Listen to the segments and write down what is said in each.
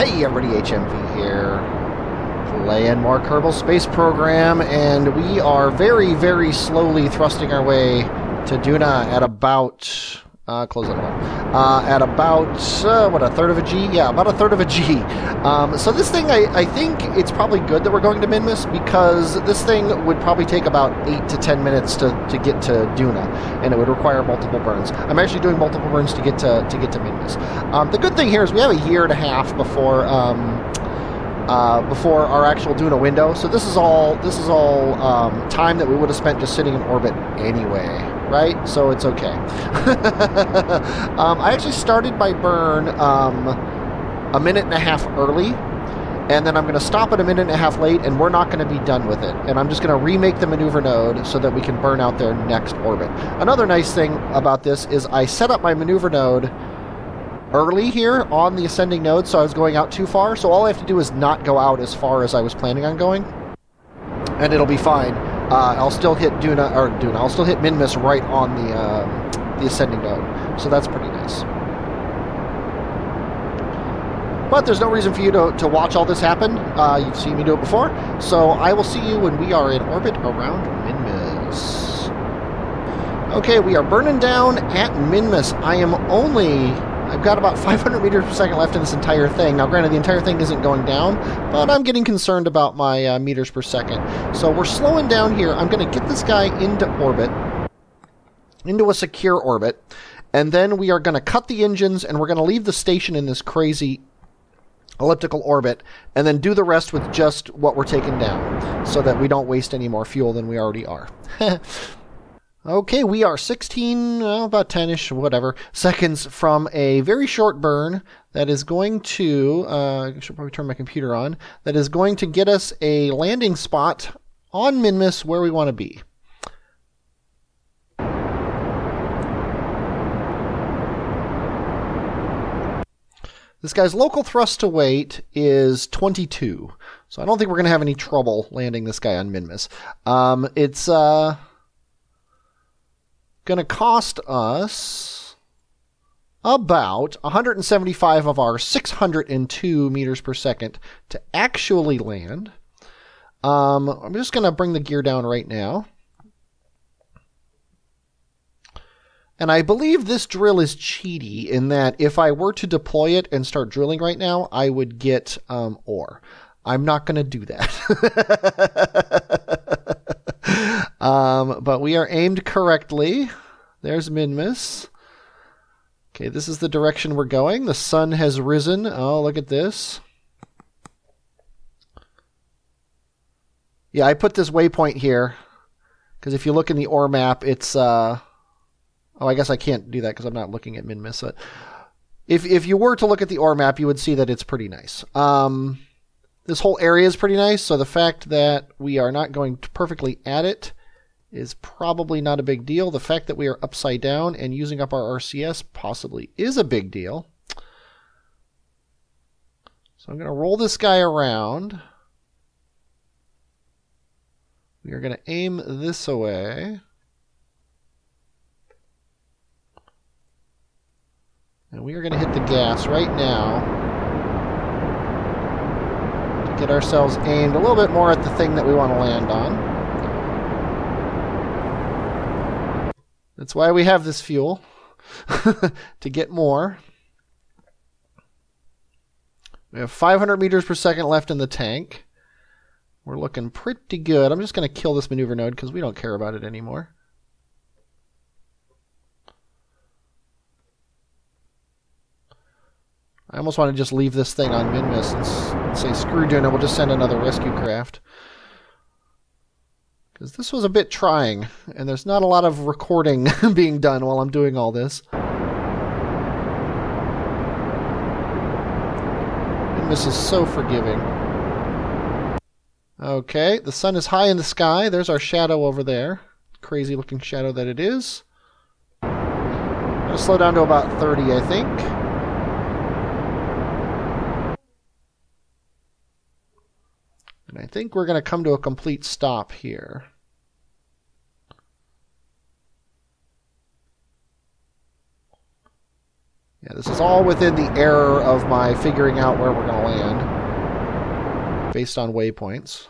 Hey everybody, HMV here, playing more Kerbal Space Program, and we are very, very slowly thrusting our way to Duna at about, close that one, at about, what, a third of a G? Yeah, about a third of a G. So this thing, I think it's probably good that we're going to Minmus, because this thing would probably take about 8 to 10 minutes to get to Duna, and it would require multiple burns. I'm actually doing multiple burns to get to Minmus. The good thing here is we have a year and a half before our actual Duna window, so this is all time that we would have spent just sitting in orbit anyway, right? So it's okay. I actually started my burn a minute and a half early, and then I'm going to stop at a minute and a half late, and we're not going to be done with it. And I'm just going to remake the maneuver node so that we can burn out their next orbit. Another nice thing about this is I set up my maneuver node early here on the ascending node, so I was going out too far. So all I have to do is not go out as far as I was planning on going, and it'll be fine. I'll still hit I'll still hit Minmus right on the ascending node. So that's pretty nice. But there's no reason for you to watch all this happen. You've seen me do it before. So I will see you when we are in orbit around Minmus. Okay, we are burning down at Minmus. I've got about 500 meters per second left in this entire thing. Now, granted, the entire thing isn't going down, but I'm getting concerned about my meters per second. So we're slowing down here. I'm going to get this guy into orbit, into a secure orbit, and then we are going to cut the engines, and we're going to leave the station in this crazy elliptical orbit, and then do the rest with just what we're taking down, so that we don't waste any more fuel than we already are. Okay, we are 16, well, about 10-ish, whatever, seconds from a very short burn that is going to, I should probably turn my computer on, that is going to get us a landing spot on Minmus where we want to be. This guy's local thrust to weight is 22, so I don't think we're going to have any trouble landing this guy on Minmus. It's going to cost us about 175 of our 602 meters per second to actually land. I'm just going to bring the gear down right now. And I believe this drill is cheaty in that if I were to deploy it and start drilling right now, I would get ore. I'm not going to do that. But we are aimed correctly. There's Minmus. Okay, this is the direction we're going. The sun has risen. Oh, look at this. Yeah, I put this waypoint here because if you look in the ore map, it's... Oh, I guess I can't do that because I'm not looking at Minmus. But if you were to look at the ore map, you would see that it's pretty nice. This whole area is pretty nice, so the fact that we are not going perfectly at it is probably not a big deal. The fact that we are upside down and using up our RCS possibly is a big deal. So I'm going to roll this guy around. We are going to aim this away. And we are going to hit the gas right now to get ourselves aimed a little bit more at the thing that we want to land on. That's why we have this fuel, to get more. We have 500 meters per second left in the tank. We're looking pretty good. I'm just going to kill this maneuver node because we don't care about it anymore. I almost want to just leave this thing on Minmus and say, screw Duna, we'll just send another rescue craft. Because this was a bit trying, and there's not a lot of recording being done while I'm doing all this. Minmus is so forgiving. Okay, the sun is high in the sky. There's our shadow over there. Crazy looking shadow that it is. I'm going to slow down to about 30, I think. And I think we're going to come to a complete stop here. Yeah, this is all within the error of my figuring out where we're going to land based on waypoints.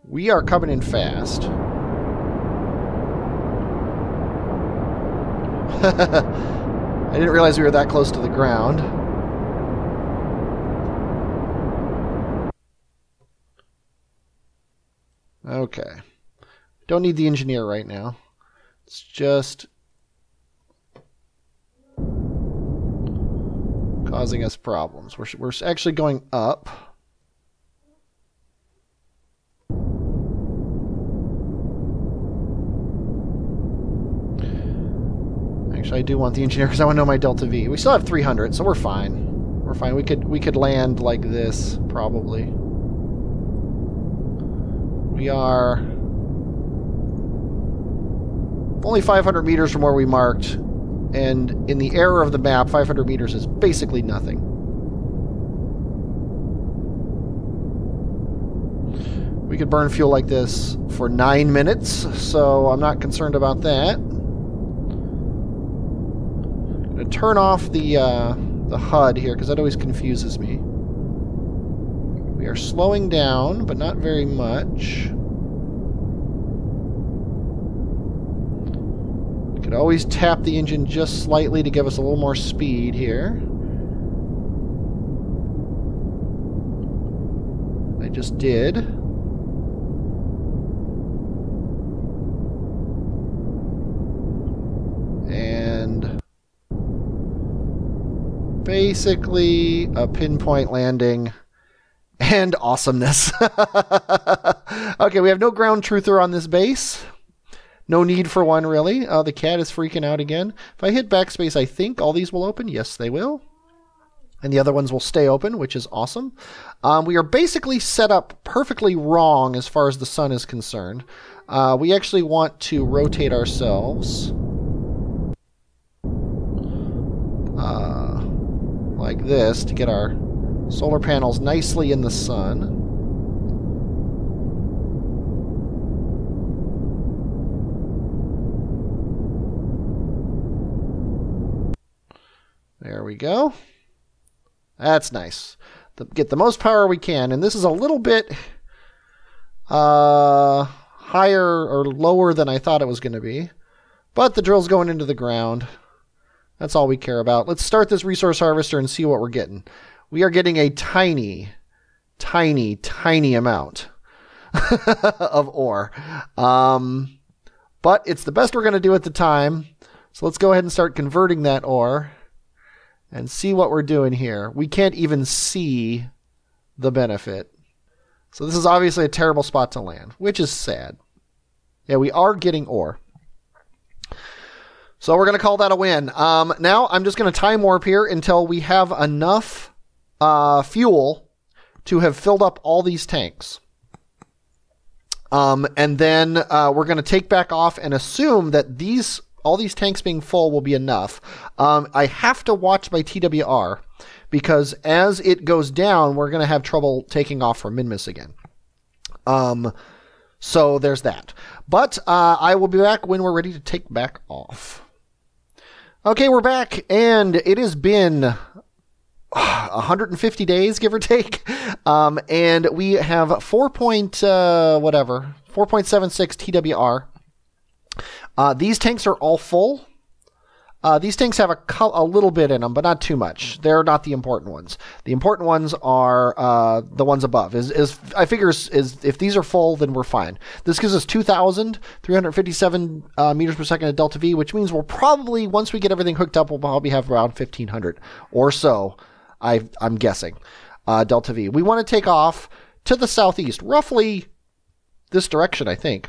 We are coming in fast. I didn't realize we were that close to the ground. Okay. Don't need the engineer right now. It's just causing us problems. We're actually going up. Actually, I do want the engineer because I want to know my delta V. We still have 300, so we're fine. We're fine. We could land like this probably. We are only 500 meters from where we marked, and in the error of the map, 500 meters is basically nothing. We could burn fuel like this for 9 minutes, so I'm not concerned about that. I'm going to turn off the HUD here, because that always confuses me. We are slowing down, but not very much. We could always tap the engine just slightly to give us a little more speed here. I just did. And basically a pinpoint landing. And awesomeness. Okay, we have no ground truther on this base. No need for one, really. The cat is freaking out again. If I hit backspace, I think all these will open. Yes, they will. And the other ones will stay open, which is awesome. We are basically set up perfectly wrong as far as the sun is concerned. We actually want to rotate ourselves like this to get our solar panels nicely in the sun. There we go. That's nice. Get the most power we can, and this is a little bit higher or lower than I thought it was going to be. But the drill's going into the ground. That's all we care about. Let's start this resource harvester and see what we're getting. We are getting a tiny, tiny, tiny amount of ore. But it's the best we're going to do at the time. So let's go ahead and start converting that ore and see what we're doing here. We can't even see the benefit. So this is obviously a terrible spot to land, which is sad. Yeah, we are getting ore. So we're going to call that a win. Now I'm just going to time warp here until we have enough fuel to have filled up all these tanks. And then we're going to take back off and assume that all these tanks being full will be enough. I have to watch my TWR because as it goes down, we're going to have trouble taking off from Minmus again. So there's that. But I will be back when we're ready to take back off. Okay, we're back, and it has been 150 days, give or take, and we have 4.76 TWR. These tanks are all full. These tanks have a little bit in them, but not too much. They're not the important ones. The important ones are the ones above. I figure if these are full, then we're fine. This gives us 2,357 meters per second at delta V, which means we'll probably, once we get everything hooked up, we'll probably have around 1,500 or so. I'm guessing delta V. We want to take off to the southeast, roughly this direction, I think.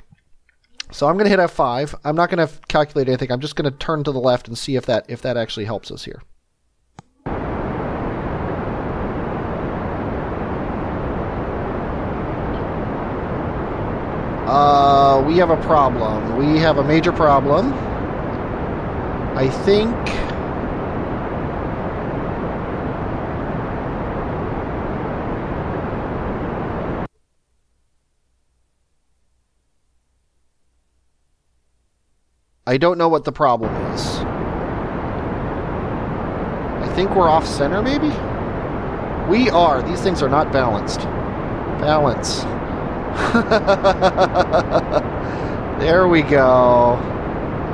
So I'm going to hit F5. I'm not going to calculate anything. I'm just going to turn to the left and see if that actually helps us here. We have a problem. We have a major problem. I think I don't know what the problem is. think we're off center, maybe? We are. These things are not balanced. Balance. There we go.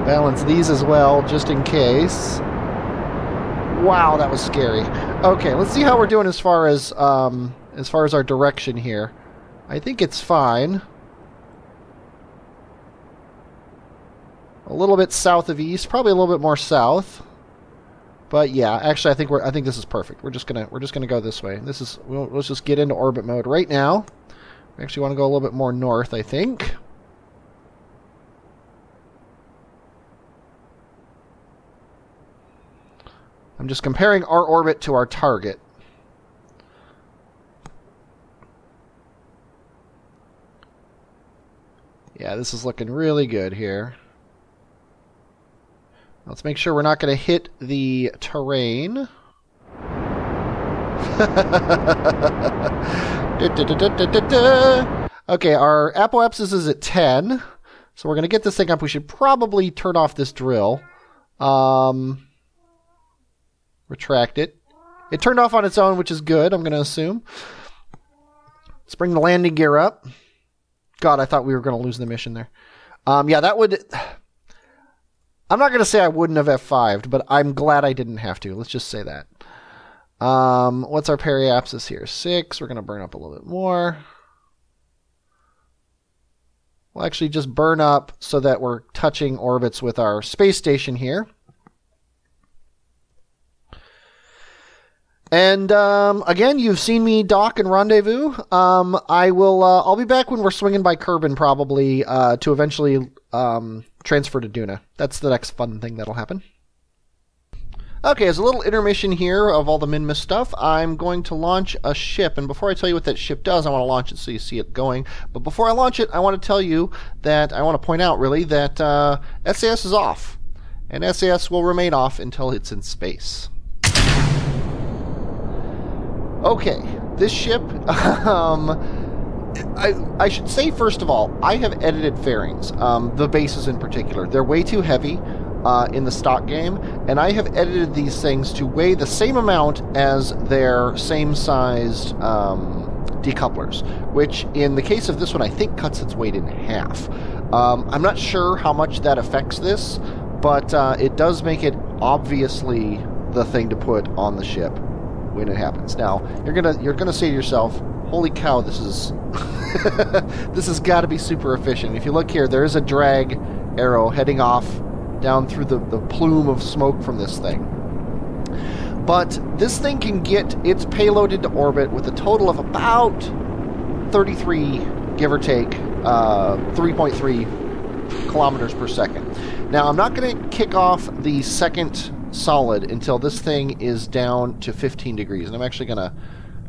Balance these as well, just in case. Wow, that was scary. Okay, let's see how we're doing as far as our direction here. I think it's fine. A little bit south of east, probably a little bit more south. But yeah, actually, I think this is perfect. We're just gonna go this way. Let's just get into orbit mode right now. We actually want to go a little bit more north, I think. I'm just comparing our orbit to our target. Yeah, this is looking really good here. Let's make sure we're not going to hit the terrain. Okay, our apoapsis is at 10. So we're going to get this thing up. We should probably turn off this drill. Retract it. It turned off on its own, which is good, I'm going to assume. Let's bring the landing gear up. God, I thought we were going to lose the mission there. Yeah, that would... I'm not going to say I wouldn't have F5'd, but I'm glad I didn't have to. Let's just say that. What's our periapsis here? 6. We're going to burn up a little bit more. We'll actually just burn up so that we're touching orbits with our space station here. And again, you've seen me dock and rendezvous. I'll be back when we're swinging by Kerbin, probably to eventually transfer to Duna. That's the next fun thing that'll happen. Okay, as a little intermission here of all the Minmus stuff, I'm going to launch a ship. And before I tell you what that ship does, I want to launch it so you see it going. But before I launch it, I want to tell you that I want to point out, really, that SAS is off. And SAS will remain off until it's in space. Okay, this ship, I should say, first of all, I have edited fairings, the bases in particular. They're way too heavy in the stock game, and I have edited these things to weigh the same amount as their same-sized decouplers, which, in the case of this one, I think cuts its weight in half. I'm not sure how much that affects this, but it does make it obviously the thing to put on the ship when it happens. Now, you're gonna say to yourself, holy cow, this is this has got to be super efficient. If you look here, there is a drag arrow heading off down through the plume of smoke from this thing. But this thing can get its payload into orbit with a total of about 33, give or take, 3.3 kilometers per second. Now, I'm not going to kick off the second solid until this thing is down to 15 degrees. And I'm actually going to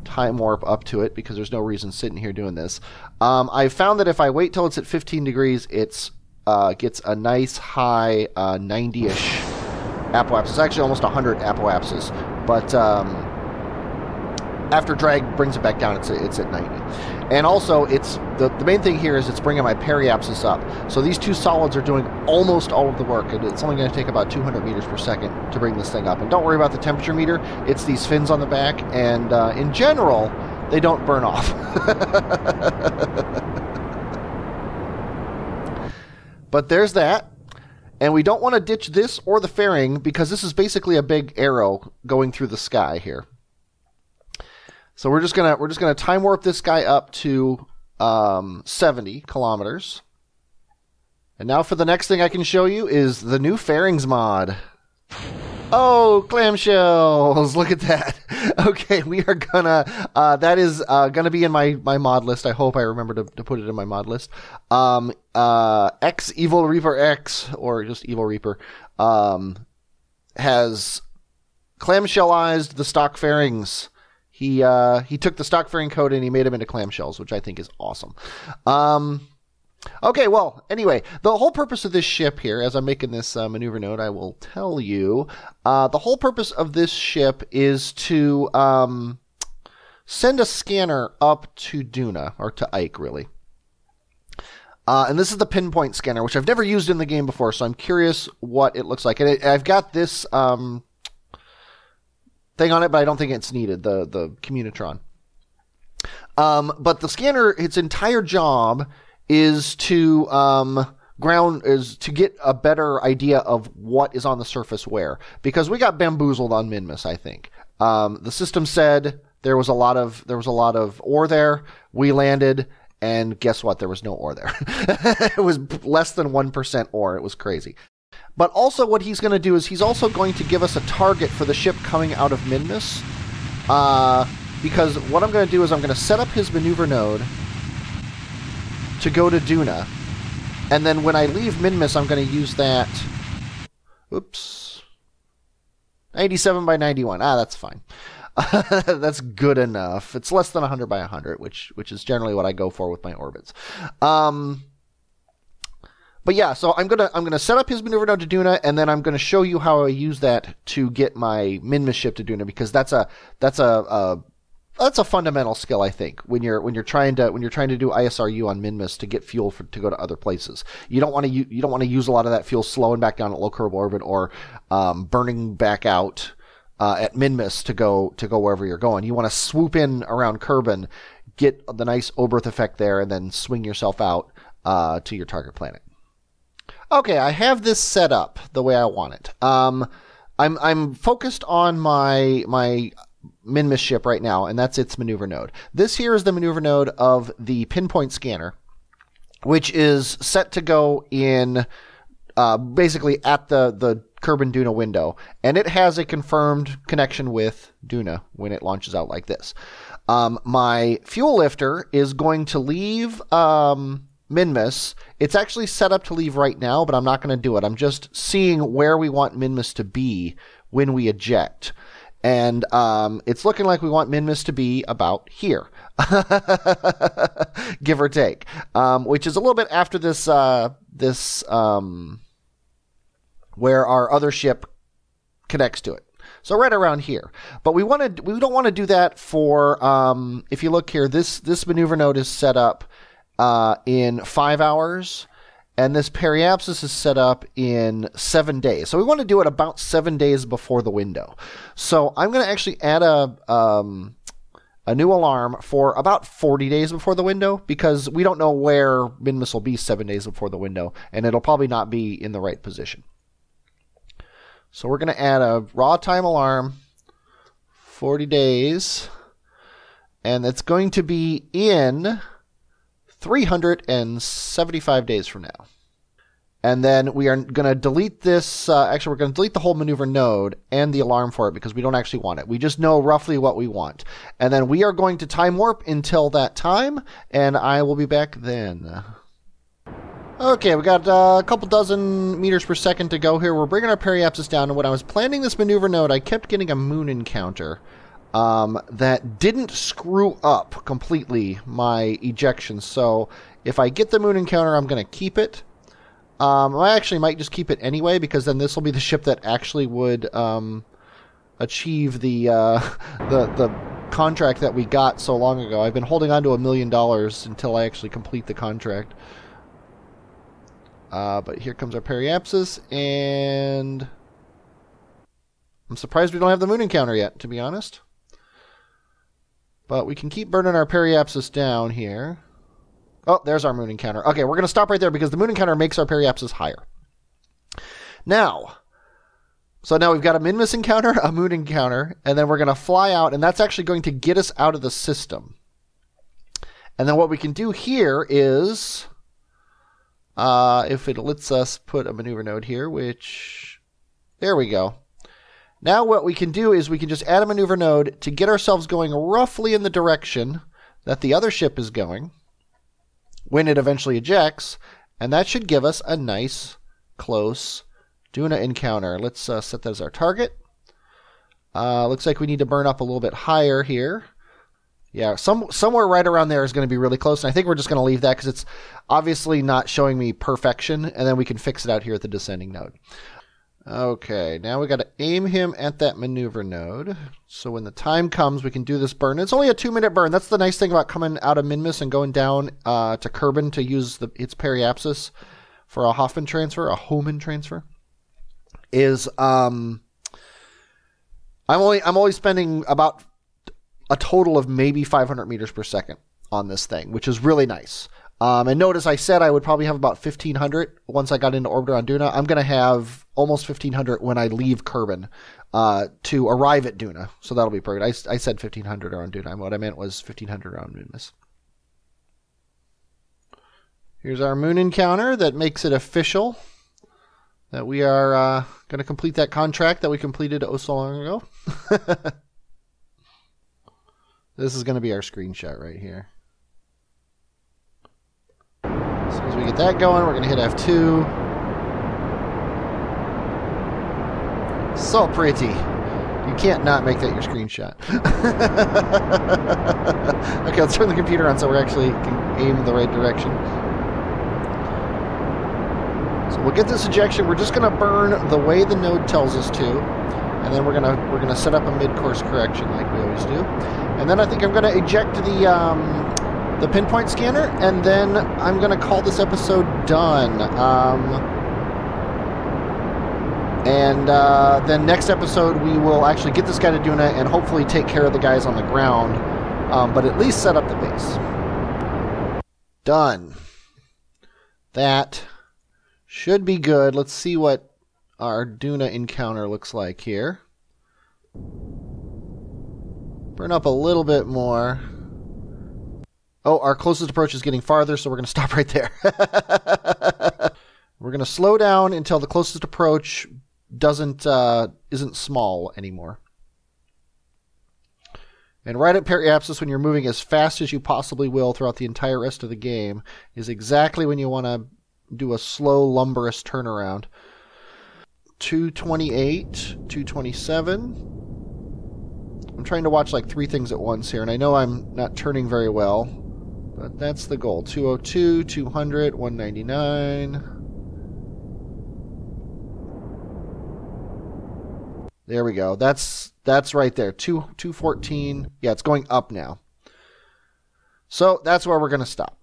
time warp up to it because there's no reason sitting here doing this. I've found that if I wait till it's at 15 degrees, it gets a nice high 90-ish apoapsis. It's actually almost 100 apoapsis. But after drag brings it back down, it's at 90. And also, it's the main thing here is it's bringing my periapsis up. So these two solids are doing almost all of the work, and it's only going to take about 200 meters per second to bring this thing up. And don't worry about the temperature meter. It's these fins on the back, and in general, they don't burn off. But there's that. And we don't want to ditch this or the fairing because this is basically a big arrow going through the sky here. So we're just gonna time warp this guy up to 70 kilometers. And now for the next thing I can show you is the new fairings mod. Oh, clamshells! Look at that. Okay, we are gonna that is gonna be in my mod list. I hope I remember to put it in my mod list. X Evil Reaper X, or just Evil Reaper, has clamshellized the stock fairings. He took the stock fairing code and he made them into clamshells, which I think is awesome. Okay, well, anyway, the whole purpose of this ship here, as I'm making this maneuver note, I will tell you, the whole purpose of this ship is to send a scanner up to Duna, or to Ike, really. And this is the pinpoint scanner, which I've never used in the game before, so I'm curious what it looks like. And I've got this thing on it, but I don't think it's needed, the Communitron. But the scanner, its entire job is to get a better idea of what is on the surface where, because we got bamboozled on Minmus, I think. The system said there was a lot of ore there. We landed, and guess what? There was no ore there. It was less than 1% ore. It was crazy. But also what he's going to do is he's also going to give us a target for the ship coming out of Minmus. Because what I'm going to do is I'm going to set up his maneuver node to go to Duna. And then when I leave Minmus, I'm going to use that. Oops. 87 by 91. That's fine. That's good enough. It's less than 100 by 100, which is generally what I go for with my orbits. But yeah, so I'm gonna set up his maneuver node to Duna, and then I'm gonna show you how I use that to get my Minmus ship to Duna, because that's a fundamental skill, I think, when you're trying to do ISRU on Minmus to get fuel to go to other places. You don't want to use a lot of that fuel slowing back down at low curve orbit or burning back out at Minmus to go wherever you're going. You want to swoop in around Kerbin, get the nice Oberth effect there, and then swing yourself out to your target planet. Okay, I have this set up the way I want it. I'm focused on my Minmus ship right now, and that's its maneuver node. This here is the maneuver node of the pinpoint scanner, which is set to go in basically at the Kerbin Duna window, and it has a confirmed connection with Duna when it launches out like this. My fuel lifter is going to leave Minmus. It's actually set up to leave right now, but I'm not going to do it. I'm just seeing where we want Minmus to be when we eject. And it's looking like we want Minmus to be about here, give or take, which is a little bit after this where our other ship connects to it. So right around here. But we don't want to do that for, if you look here, this maneuver node is set up in 5 hours, and this periapsis is set up in 7 days. So we want to do it about 7 days before the window. So I'm going to actually add a new alarm for about 40 days before the window, because we don't know where Minmus will be 7 days before the window, and it'll probably not be in the right position. So we're going to add a raw time alarm, 40 days, and it's going to be in 375 days from now. And then we are going to delete this. Actually, we're going to delete the whole maneuver node and the alarm for it, because we don't actually want it. We just know roughly what we want. And then we are going to time warp until that time, and I will be back then. Okay, we got a couple dozen meters per second to go here. We're bringing our periapsis down, and when I was planning this maneuver node, I kept getting a moon encounter that didn't screw up completely my ejection. So if I get the moon encounter, I'm going to keep it. I actually might just keep it anyway, because then this will be the ship that actually would achieve the contract that we got so long ago. I've been holding on to $1 million until I actually complete the contract. But here comes our periapsis, and I'm surprised we don't have the moon encounter yet, to be honest. But we can keep burning our periapsis down here. Oh, there's our moon encounter. Okay, we're going to stop right there, because the moon encounter makes our periapsis higher. Now, so now we've got a Minmus encounter, a moon encounter, and then we're going to fly out, and that's actually going to get us out of the system. And then what we can do here is, if it lets us put a maneuver node here, which, there we go. Now what we can do is we can just add a maneuver node to get ourselves going roughly in the direction that the other ship is going when it eventually ejects, and that should give us a nice, close Duna encounter. Let's set that as our target. Looks like we need to burn up a little bit higher here. Yeah, somewhere right around there is going to be really close, and I think we're just going to leave that because it's obviously not showing me perfection, and then we can fix it out here at the descending node. Okay, now we got to aim him at that maneuver node, so when the time comes, we can do this burn. It's only a 2-minute burn. That's the nice thing about coming out of Minmus and going down to Kerbin to use its periapsis for a Hoffman transfer, a Hohmann transfer, is I'm only spending about a total of maybe 500 meters per second on this thing, which is really nice. And notice I said I would probably have about 1,500 once I got into orbit around Duna. I'm going to have almost 1,500 when I leave Kerbin to arrive at Duna. So that'll be perfect. I said 1,500 around Duna. What I meant was 1,500 around Minmus. Here's our moon encounter that makes it official that we are going to complete that contract that we completed oh so long ago. This is going to be our screenshot right here. As soon as we get that going, we're going to hit F2. So pretty. You can't not make that your screenshot. Okay, let's turn the computer on so we actually can aim in the right direction. So we'll get this ejection. We're just going to burn the way the node tells us to, and then we're gonna set up a mid-course correction like we always do. And then I think I'm going to eject the pinpoint scanner, and then I'm going to call this episode done. And then next episode we will actually get this guy to Duna and hopefully take care of the guys on the ground, but at least set up the base. Done. That should be good. Let's see what our Duna encounter looks like here. Burn up a little bit more. Oh, our closest approach is getting farther, so we're going to stop right there. We're going to slow down until the closest approach isn't small anymore. And right at periapsis, when you're moving as fast as you possibly will throughout the entire rest of the game, is exactly when you want to do a slow, lumberous turnaround. 228, 227. I'm trying to watch like 3 things at once here, and I know I'm not turning very well, but that's the goal. 202, 200, 199. There we go. That's right there. 214. Yeah, it's going up now. So that's where we're going to stop.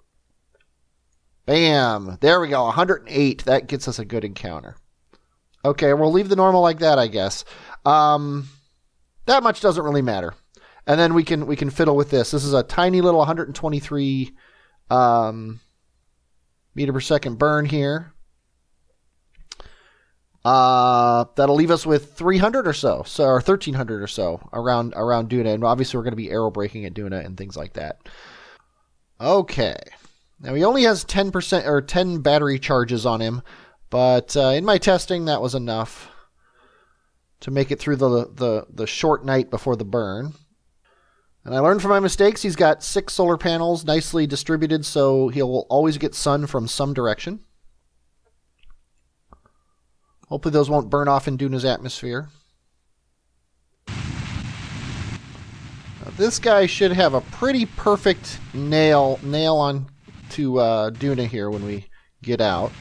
Bam. There we go. 108. That gets us a good encounter. Okay, we'll leave the normal like that, I guess. That much doesn't really matter. And then we can fiddle with this. This is a tiny little 123 meter per second burn here. That'll leave us with 300 or so, or 1,300 or so around Duna, and obviously we're going to be aero braking at Duna and things like that. Okay, now he only has 10% or 10 battery charges on him, but in my testing that was enough to make it through the short night before the burn. And I learned from my mistakes. He's got 6 solar panels nicely distributed, so he'll always get sun from some direction. Hopefully those won't burn off in Duna's atmosphere. Now, this guy should have a pretty perfect nail on to Duna here when we get out.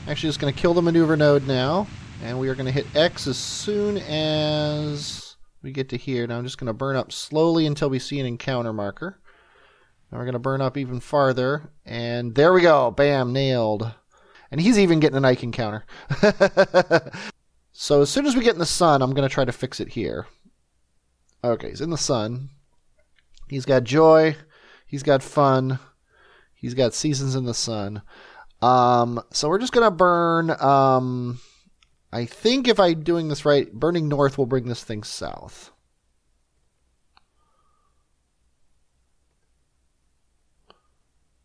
Actually, just going to kill the maneuver node now, and we are going to hit X as soon as we get to here. Now I'm just going to burn up slowly until we see an encounter marker. Now we're going to burn up even farther, and there we go. Bam, nailed. And he's even getting an Ike encounter. So as soon as we get in the sun, I'm going to try to fix it here. Okay, he's in the sun. He's got joy. He's got fun. He's got seasons in the sun. So we're just going to burn... I think if I'm doing this right, burning north will bring this thing south.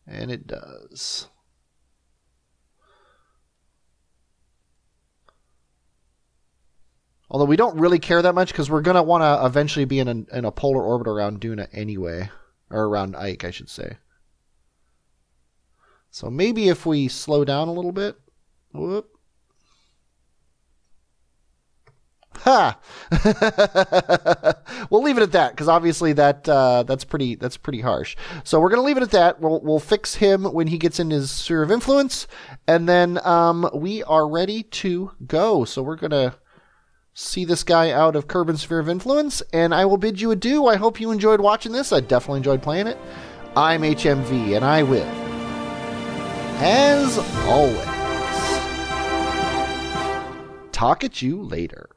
And it does. Although we don't really care that much because we're going to want to eventually be in a polar orbit around Duna anyway. Or around Ike, I should say. So maybe if we slow down a little bit. Whoop. Ha! We'll leave it at that because obviously that's pretty harsh. So we're gonna leave it at that. We'll fix him when he gets in his sphere of influence, and then we are ready to go. So we're gonna see this guy out of Kerbin's sphere of influence, and I will bid you adieu. I hope you enjoyed watching this. I definitely enjoyed playing it. I'm HMV, and I will, as always, talk at you later.